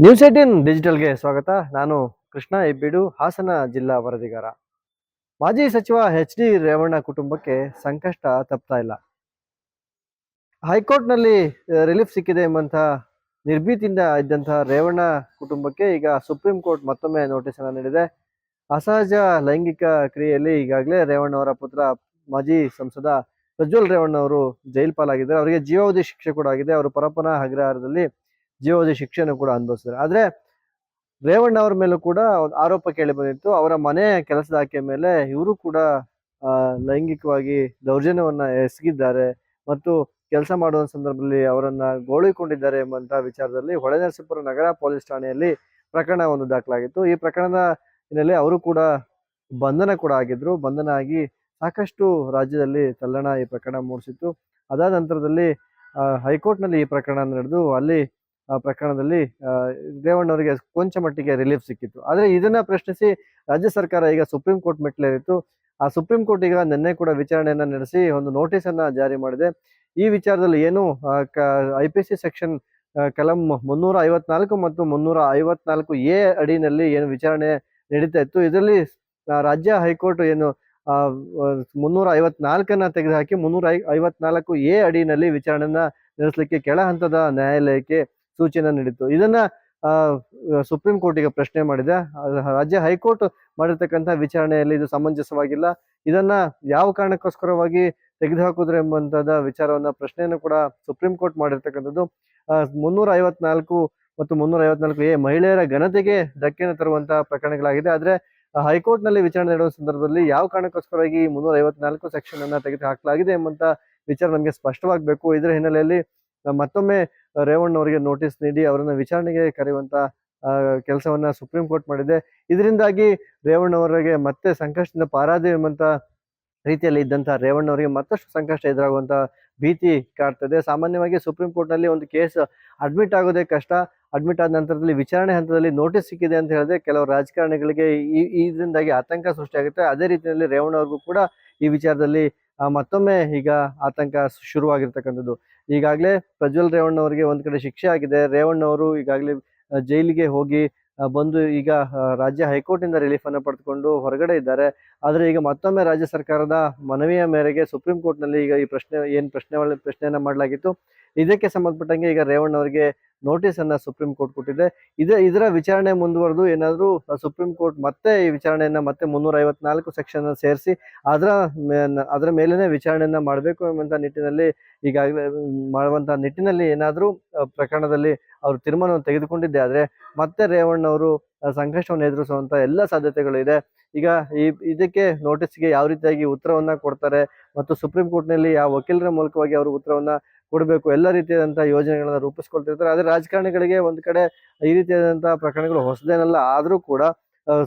News 18 ಡಿಜಿಟಲ್ಗೆ ಸ್ವಾಗತ. ನಾನು ಕೃಷ್ಣ ಹೆಬ್ಬೇಡು, ಹಾಸನ ಜಿಲ್ಲಾ ವರದಿಗಾರ. ಮಾಜಿ ಸಚಿವ ಎಚ್.ಡಿ. ರೇವಣ್ಣ ಕುಟುಂಬಕ್ಕೆ ಸಂಕಷ್ಟ ತಪ್ತಾ ಇಲ್ಲ. ಹೈಕೋರ್ಟ್ನಲ್ಲಿ ರಿಲೀಫ್ ಸಿಕ್ಕಿದೆ ಎಂಬಂತಹ ನಿರ್ಭೀತಿಯಿಂದ ಇದ್ದಂತಹ ರೇವಣ್ಣ ಕುಟುಂಬಕ್ಕೆ ಈಗ ಸುಪ್ರೀಂ ಕೋರ್ಟ್ ಮತ್ತೊಮ್ಮೆ ನೋಟಿಸ್ ಅನ್ನು ನೀಡಿದೆ. ಅಸಹಜ ಲೈಂಗಿಕ ಕ್ರಿಯೆಯಲ್ಲಿ ಈಗಾಗಲೇ ರೇವಣ್ಣ ಅವರ ಪುತ್ರ ಮಾಜಿ ಸಂಸದ ಪ್ರಜ್ವಲ್ ರೇವಣ್ಣ ಅವರು ಜೈಲು ಪಾಲಾಗಿದ್ದಾರೆ. ಅವರಿಗೆ ಜೀವಾವಧಿ ಶಿಕ್ಷೆ ಕೂಡ ಆಗಿದೆ. ಅವರು ಪರಪ್ಪನ ಅಗ್ರಹಾರದಲ್ಲಿ ಜೀವಾವಧಿ ಶಿಕ್ಷೆಯನ್ನು ಕೂಡ ಅನುಭವಿಸಿದ್ದಾರೆ. ಆದ್ರೆ ರೇವಣ್ಣ ಅವರ ಮೇಲೂ ಕೂಡ ಒಂದು ಆರೋಪ ಕೇಳಿ ಬಂದಿತ್ತು. ಅವರ ಮನೆ ಕೆಲಸದ ಆಕೆಯ ಮೇಲೆ ಇವರು ಕೂಡ ಲೈಂಗಿಕವಾಗಿ ದೌರ್ಜನ್ಯವನ್ನ ಎಸಗಿದ್ದಾರೆ ಮತ್ತು ಕೆಲಸ ಮಾಡುವ ಸಂದರ್ಭದಲ್ಲಿ ಅವರನ್ನ ಗೋಳಿಕೊಂಡಿದ್ದಾರೆ ಎಂಬಂತ ವಿಚಾರದಲ್ಲಿ ಹೊಳೆನರಸೀಪುರ ನಗರ ಪೊಲೀಸ್ ಠಾಣೆಯಲ್ಲಿ ಪ್ರಕರಣ ಒಂದು ದಾಖಲಾಗಿತ್ತು. ಈ ಪ್ರಕರಣದ ಹಿನ್ನೆಲೆ ಅವರು ಕೂಡ ಬಂಧನ ಕೂಡ ಆಗಿದ್ರು. ಬಂಧನ ಆಗಿ ಸಾಕಷ್ಟು ರಾಜ್ಯದಲ್ಲಿ ತಲ್ಲಣ ಈ ಪ್ರಕರಣ ಮೂಡಿಸಿತ್ತು. ಅದಾದ ನಂತರದಲ್ಲಿ ಹೈಕೋರ್ಟ್ನಲ್ಲಿ ಈ ಪ್ರಕರಣ ನಡೆದು ಅಲ್ಲಿ ಪ್ರಕರಣದಲ್ಲಿ ರೇವಣ್ಣವರಿಗೆ ಕೊಂಚ ಮಟ್ಟಿಗೆ ರಿಲೀಫ್ ಸಿಕ್ಕಿತ್ತು. ಆದ್ರೆ ಇದನ್ನ ಪ್ರಶ್ನಿಸಿ ರಾಜ್ಯ ಸರ್ಕಾರ ಈಗ ಸುಪ್ರೀಂ ಕೋರ್ಟ್ ಮೆಟ್ಲೇರಿತ್ತು. ಆ ಸುಪ್ರೀಂ ಕೋರ್ಟ್ ಈಗ ನಿನ್ನೆ ಕೂಡ ವಿಚಾರಣೆಯನ್ನ ನಡೆಸಿ ಒಂದು ನೋಟಿಸ್ ಅನ್ನ ಜಾರಿ ಮಾಡಿದೆ. ಈ ವಿಚಾರದಲ್ಲಿ ಏನು IPC ಸೆಕ್ಷನ್ ಕಲಂ 354 ಮತ್ತು 354A ಅಡಿನಲ್ಲಿ ಏನು ವಿಚಾರಣೆ ನಡೀತಾ ಇತ್ತು, ಇದರಲ್ಲಿ ರಾಜ್ಯ ಹೈಕೋರ್ಟ್ ಏನು 354 ತೆಗೆದುಹಾಕಿ 354A ಅಡಿನಲ್ಲಿ ವಿಚಾರಣೆಯನ್ನ ನಡೆಸಲಿಕ್ಕೆ ಕೆಳ ಹಂತದ ನ್ಯಾಯಾಲಯಕ್ಕೆ ಸೂಚನೆ ನೀಡಿತ್ತು. ಇದನ್ನ ಸುಪ್ರೀಂ ಕೋರ್ಟ್ ಈಗ ಪ್ರಶ್ನೆ ಮಾಡಿದೆ. ರಾಜ್ಯ ಹೈಕೋರ್ಟ್ ಮಾಡಿರ್ತಕ್ಕಂಥ ವಿಚಾರಣೆಯಲ್ಲಿ ಇದು ಸಮಂಜಸವಾಗಿಲ್ಲ, ಇದನ್ನ ಯಾವ ಕಾರಣಕ್ಕೋಸ್ಕರವಾಗಿ ತೆಗೆದುಹಾಕುದ್ರು ಎಂಬಂತದ ವಿಚಾರವನ್ನ ಪ್ರಶ್ನೆಯನ್ನು ಕೂಡ ಸುಪ್ರೀಂ ಕೋರ್ಟ್ ಮಾಡಿರ್ತಕ್ಕಂಥದ್ದು. 354 ಮತ್ತು 354A ಮಹಿಳೆಯರ ಘನತೆಗೆ ಧಕ್ಕೆಯನ್ನು ತರುವಂತಹ ಪ್ರಕರಣಗಳಾಗಿದೆ. ಆದ್ರೆ ಹೈಕೋರ್ಟ್ ನಲ್ಲಿ ವಿಚಾರಣೆ ನಡೆಯುವ ಸಂದರ್ಭದಲ್ಲಿ ಯಾವ ಕಾರಣಕ್ಕೋಸ್ಕರವಾಗಿ 354 ಸೆಕ್ಷನ್ ಅನ್ನ ತೆಗೆದು ಹಾಕಲಾಗಿದೆ ಎಂಬಂತ ವಿಚಾರ ನಮಗೆ ಸ್ಪಷ್ಟವಾಗಬೇಕು. ಇದರ ಹಿನ್ನೆಲೆಯಲ್ಲಿ ಮತ್ತೊಮ್ಮೆ ರೇವಣ್ಣ ಅವರಿಗೆ ನೋಟಿಸ್ ನೀಡಿ ಅವರನ್ನ ವಿಚಾರಣೆಗೆ ಕರೆಯುವಂತ ಕೆಲಸವನ್ನ ಸುಪ್ರೀಂ ಕೋರ್ಟ್ ಮಾಡಿದೆ. ಇದರಿಂದಾಗಿ ರೇವಣ್ಣ ಅವರಿಗೆ ಮತ್ತೆ ಸಂಕಷ್ಟದಿಂದ ಪಾರಾದೆ ಎಂಬಂತ ರೀತಿಯಲ್ಲಿ ಇದ್ದಂತಹ ರೇವಣ್ಣ ಅವರಿಗೆ ಮತ್ತಷ್ಟು ಸಂಕಷ್ಟ ಎದುರಾಗುವಂತ ಭೀತಿ ಕಾಡ್ತದೆ. ಸಾಮಾನ್ಯವಾಗಿ ಸುಪ್ರೀಂ ಕೋರ್ಟ್ ನಲ್ಲಿ ಒಂದು ಕೇಸ್ ಅಡ್ಮಿಟ್ ಆಗೋದೇ ಕಷ್ಟ. ಅಡ್ಮಿಟ್ ಆದ ನಂತರದಲ್ಲಿ ವಿಚಾರಣೆ ಹಂತದಲ್ಲಿ ನೋಟಿಸ್ ಸಿಕ್ಕಿದೆ ಅಂತ ಹೇಳಿದ್ರೆ ಕೆಲವು ರಾಜಕಾರಣಿಗಳಿಗೆ ಇದರಿಂದಾಗಿ ಆತಂಕ ಸೃಷ್ಟಿಯಾಗುತ್ತೆ. ಅದೇ ರೀತಿಯಲ್ಲಿ ರೇವಣ್ಣ ಅವ್ರಿಗೂ ಕೂಡ ಈ ವಿಚಾರದಲ್ಲಿ ಮತ್ತೊಮ್ಮೆ ಈಗ ಆತಂಕ ಶುರುವಾಗಿರ್ತಕ್ಕಂಥದ್ದು. ಈಗಾಗಲೇ ಪ್ರಜ್ವಲ್ ರೇವಣ್ಣ ಅವರಿಗೆ ಒಂದ್ ಕಡೆ ಶಿಕ್ಷೆ ಆಗಿದೆ. ರೇವಣ್ಣ ಅವರು ಈಗಾಗಲೇ ಜೈಲಿಗೆ ಹೋಗಿ ಬಂದು ಈಗ ರಾಜ್ಯ ಹೈಕೋರ್ಟ್ ಇಂದ ರಿಲೀಫ್ ಅನ್ನು ಪಡೆದುಕೊಂಡು ಹೊರಗಡೆ ಇದ್ದಾರೆ. ಆದ್ರೆ ಈಗ ಮತ್ತೊಮ್ಮೆ ರಾಜ್ಯ ಸರ್ಕಾರದ ಮನವಿಯ ಮೇರೆಗೆ ಸುಪ್ರೀಂ ಕೋರ್ಟ್ ನಲ್ಲಿ ಈಗ ಈ ಪ್ರಶ್ನೆಯನ್ನ ಮಾಡಲಾಗಿತ್ತು. ಇದಕ್ಕೆ ಸಂಬಂಧಪಟ್ಟಂಗೆ ಈಗ ರೇವಣ್ಣ ಅವರಿಗೆ ನೋಟಿಸ್ ಅನ್ನ ಸುಪ್ರೀಂ ಕೋರ್ಟ್ ಕೊಟ್ಟಿದೆ. ಇದರ ವಿಚಾರಣೆ ಮುಂದುವರೆದು ಏನಾದ್ರು ಸುಪ್ರೀಂ ಕೋರ್ಟ್ ಮತ್ತೆ ಈ ವಿಚಾರಣೆಯನ್ನ ಮತ್ತೆ 354 ಸೆಕ್ಷನ್ ಸೇರಿಸಿ ಅದರ ಮೇಲೇನೆ ವಿಚಾರಣೆಯನ್ನ ಮಾಡಬೇಕು ಎಂಬಂತ ನಿಟ್ಟಿನಲ್ಲಿ ಈಗಾಗಲೇ ಮಾಡುವಂತ ನಿಟ್ಟಿನಲ್ಲಿ ಏನಾದ್ರೂ ಪ್ರಕರಣದಲ್ಲಿ ಅವರು ತೀರ್ಮಾನವನ್ನು ತೆಗೆದುಕೊಂಡಿದ್ದೆ ಆದ್ರೆ ಮತ್ತೆ ರೇವಣ್ಣ ಅವರು ಸಂಕಷ್ಟವನ್ನು ಎದುರಿಸುವಂತ ಎಲ್ಲ ಸಾಧ್ಯತೆಗಳು ಇದೆ. ಈಗ ಇದಕ್ಕೆ ನೋಟಿಸ್ಗೆ ಯಾವ ರೀತಿಯಾಗಿ ಉತ್ತರವನ್ನ ಕೊಡ್ತಾರೆ ಮತ್ತು ಸುಪ್ರೀಂ ಕೋರ್ಟ್ ನಲ್ಲಿ ಯಾವ ವಕೀಲರ ಮೂಲಕವಾಗಿ ಅವರು ಉತ್ತರವನ್ನ ಕೊಡಬೇಕು, ಎಲ್ಲ ರೀತಿಯಾದಂತಹ ಯೋಜನೆಗಳನ್ನ ರೂಪಿಸ್ಕೊಳ್ತಿರ್ತಾರೆ. ಆದ್ರೆ ರಾಜಕಾರಣಿಗಳಿಗೆ ಒಂದ್ ಕಡೆ ಈ ರೀತಿಯಾದಂತಹ ಪ್ರಕರಣಗಳು ಹೊಸದೇನಲ್ಲ. ಆದ್ರೂ ಕೂಡ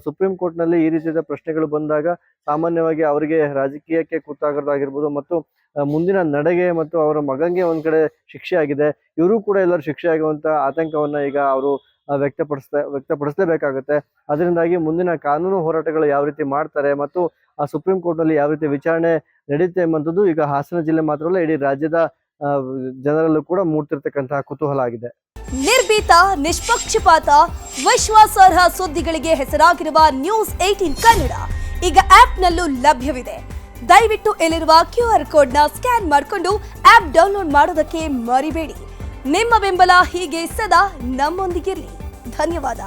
ಸುಪ್ರೀಂ ಕೋರ್ಟ್ ನಲ್ಲಿ ಈ ರೀತಿಯಾದ ಪ್ರಶ್ನೆಗಳು ಬಂದಾಗ ಸಾಮಾನ್ಯವಾಗಿ ಅವರಿಗೆ ರಾಜಕೀಯಕ್ಕೆ ಕುತ್ತಾಗೋದಾಗಿರ್ಬೋದು ಮತ್ತು ಮುಂದಿನ ನಡೆಗೆ ಮತ್ತು ಅವರ ಮಗಂಗೆ ಒಂದ್ ಕಡೆ ಶಿಕ್ಷೆ ಆಗಿದೆ, ಇವರು ಕೂಡ ಎಲ್ಲರೂ ಶಿಕ್ಷೆ ಆಗುವಂತ ಆತಂಕವನ್ನ ಈಗ ಅವರು ವ್ಯಕ್ತಪಡಿಸಲೇಬೇಕಾಗುತ್ತೆ. ಅದರಿಂದಾಗಿ ಮುಂದಿನ ಕಾನೂನು ಹೋರಾಟಗಳು ಯಾವ ರೀತಿ ಮಾಡ್ತಾರೆ ಮತ್ತು ಆ ಸುಪ್ರೀಂ ಕೋರ್ಟ್ ನಲ್ಲಿ ಯಾವ ರೀತಿ ವಿಚಾರಣೆ ನಡೆಯುತ್ತೆ ಎಂಬಂಥದ್ದು ಈಗ ಹಾಸನ ಜಿಲ್ಲೆ ಮಾತ್ರವಲ್ಲ ಇಡೀ ರಾಜ್ಯದ ಜನರಲ್ಲೂ ಕೂಡ ಮೂಡ್ತಿರ್ತಕ್ಕಂತಹ ಕುತೂಹಲ ಆಗಿದೆ. ನಿರ್ಭೀತ, ನಿಷ್ಪಕ್ಷಪಾತ, ವಿಶ್ವಾಸಾರ್ಹ ಸುದ್ದಿಗಳಿಗೆ ಹೆಸರಾಗಿರುವ News 18 ಕನ್ನಡ ಈಗ ಆಪ್ನಲ್ಲೂ ಲಭ್ಯವಿದೆ. ದಯವಿಟ್ಟು ಇಲ್ಲಿರುವ QR ಕೋಡ್ನ ಸ್ಕ್ಯಾನ್ ಮಾಡಿಕೊಂಡು ಆಪ್ ಡೌನ್ಲೋಡ್ ಮಾಡೋದಕ್ಕೆ ಮರಿಬೇಡಿ. ನಿಮ್ಮ ಬೆಂಬಲ ಹೀಗೆ ಸದಾ ನಮ್ಮೊಂದಿಗಿರಲಿ. ಧನ್ಯವಾದ.